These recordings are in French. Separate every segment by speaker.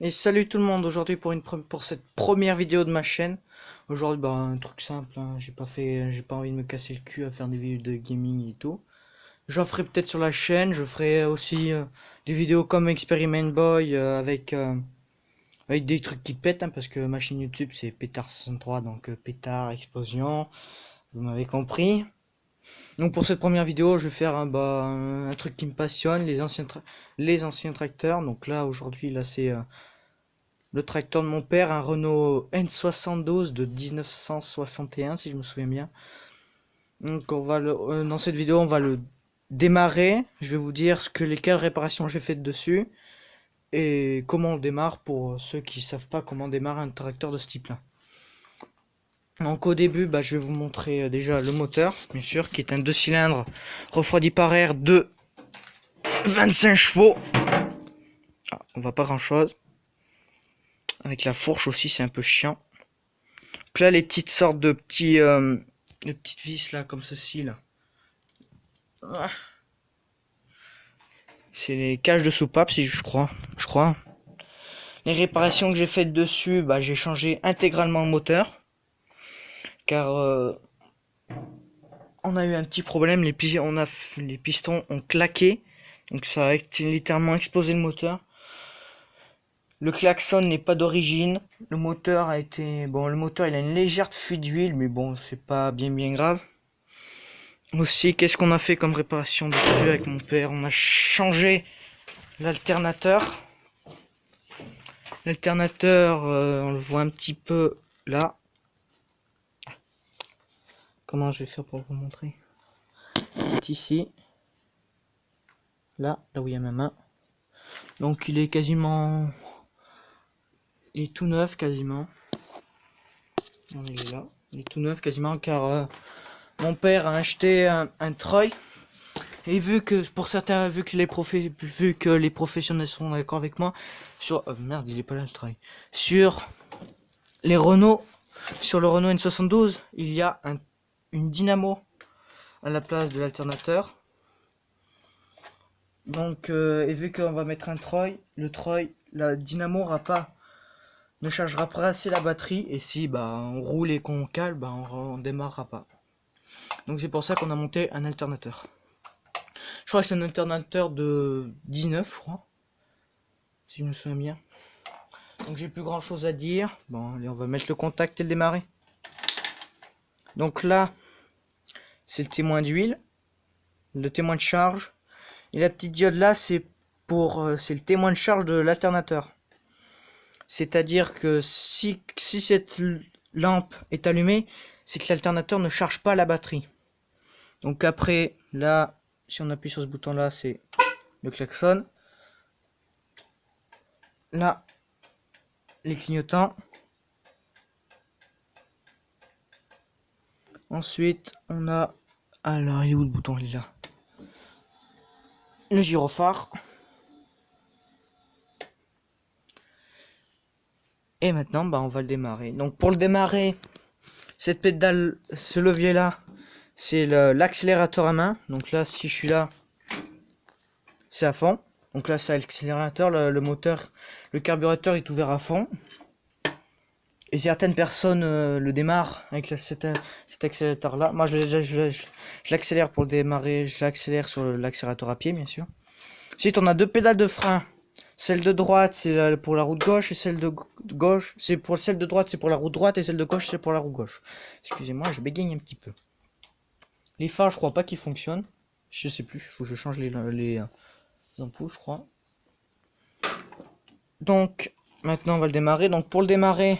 Speaker 1: Et salut tout le monde, aujourd'hui pour cette première vidéo de ma chaîne. Aujourd'hui un truc simple, hein. J'ai pas envie de me casser le cul à faire des vidéos de gaming et tout. J'en ferai peut-être sur la chaîne, je ferai aussi des vidéos comme Experiment Boy avec des trucs qui pètent, hein, parce que ma chaîne YouTube c'est Pétard63, donc pétard, explosion, vous m'avez compris. Donc pour cette première vidéo je vais faire un truc qui me passionne, les anciens tracteurs. Donc là aujourd'hui c'est le tracteur de mon père, un Renault N72 de 1961 si je me souviens bien. Donc dans cette vidéo on va le démarrer. Je vais vous dire quelles réparations j'ai faites dessus et comment on démarre pour ceux qui savent pas comment démarrer un tracteur de ce type là. Donc au début je vais vous montrer déjà le moteur, bien sûr, qui est un 2 cylindres refroidi par air de 25 chevaux. On voit pas grand chose. Avec la fourche aussi, c'est un peu chiant. Donc là les petites sortes de petites vis là comme ceci là. C'est les cages de soupape, si je crois. Les réparations que j'ai faites dessus, j'ai changé intégralement le moteur. Car on a eu un petit problème, les pistons ont claqué. Donc ça a littéralement explosé le moteur. Le klaxon n'est pas d'origine. Le moteur il a une légère fuite d'huile, mais bon, c'est pas bien grave. Aussi, qu'est-ce qu'on a fait comme réparation dessus avec mon père? On a changé l'alternateur. L'alternateur, on le voit un petit peu là. Comment je vais faire pour vous montrer? C'est ici. Là où il y a ma main. Donc il est tout neuf quasiment. Non, il est là. Il est tout neuf quasiment car mon père a acheté un Troy. Et vu que les professionnels sont d'accord avec moi sur merde, il est pas là le Troy. Sur le Renault N72, il y a une dynamo à la place de l'alternateur. Donc et vu qu'on va mettre un Troy, la dynamo ne chargera pas assez la batterie, et si on roule et qu'on cale, on démarrera pas. Donc c'est pour ça qu'on a monté un alternateur. Je crois que c'est un alternateur de 19, je crois, si je me souviens bien. Donc j'ai plus grand chose à dire. Bon, allez, on va mettre le contact et le démarrer. Donc là, c'est le témoin d'huile, le témoin de charge. Et la petite diode là, c'est le témoin de charge de l'alternateur. C'est-à-dire que si cette lampe est allumée, c'est que l'alternateur ne charge pas la batterie. Donc après, là, si on appuie sur ce bouton là, c'est le klaxon. Là, les clignotants. Ensuite, on a... Alors, il est où le bouton? Il est là. Le gyrophare. Et maintenant, on va le démarrer. Donc pour le démarrer, cette pédale, ce levier là, c'est l'accélérateur à main. Donc là, si je suis là, c'est à fond. Donc là, c'est l'accélérateur, le moteur, le carburateur est ouvert à fond. Et certaines personnes le démarrent avec cet accélérateur là. Moi, je l'accélère pour le démarrer. Je l'accélère sur l'accélérateur à pied, bien sûr. Ensuite, on a deux pédales de frein. Celle de droite, c'est pour la roue de gauche, et celle de gauche, celle de droite, c'est pour la roue droite, et celle de gauche, c'est pour la roue gauche. Excusez-moi, je bégaye un petit peu. Les phares, je crois pas qu'ils fonctionnent. Je sais plus, il faut que je change les ampoules, je crois. Donc, maintenant, on va le démarrer. Donc, pour le démarrer,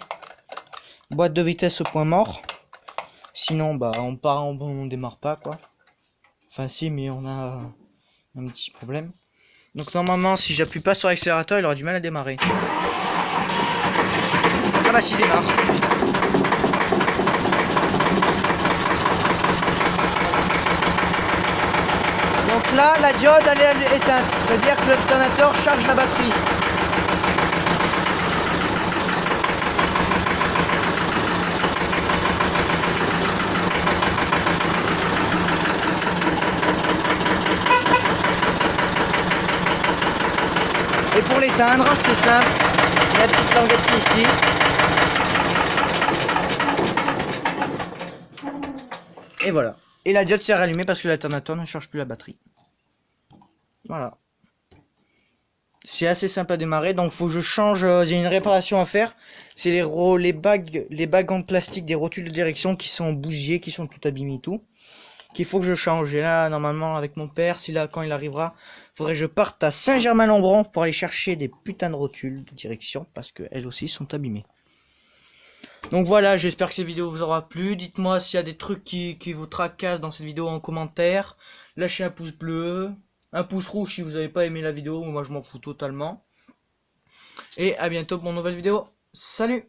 Speaker 1: boîte de vitesse au point mort. Sinon, on démarre pas, quoi. Enfin, si, mais on a un petit problème. Donc normalement, si j'appuie pas sur l'accélérateur, il aura du mal à démarrer. Ah bah s'il démarre. Donc là, la diode elle est éteinte, c'est-à-dire que l'alternateur charge la batterie. Et pour l'éteindre, c'est simple. La petite languette qui est ici. Et voilà. Et la diode s'est rallumée parce que l'alternateur ne charge plus la batterie. Voilà. C'est assez simple à démarrer, donc faut que je change, il y a une réparation à faire. C'est les bagues en plastique des rotules de direction qui sont bougées, qui sont tout abîmées et tout. Qu'il faut que je change. Et là, normalement, avec mon père, si là, quand il arrivera, faudrait que je parte à Saint-Germain-en-Bron pour aller chercher des putains de rotules de direction, parce qu'elles aussi sont abîmées. Donc voilà, j'espère que cette vidéo vous aura plu. Dites-moi s'il y a des trucs qui vous tracassent dans cette vidéo en commentaire. Lâchez un pouce bleu, un pouce rouge si vous n'avez pas aimé la vidéo, moi je m'en fous totalement. Et à bientôt pour une nouvelle vidéo. Salut!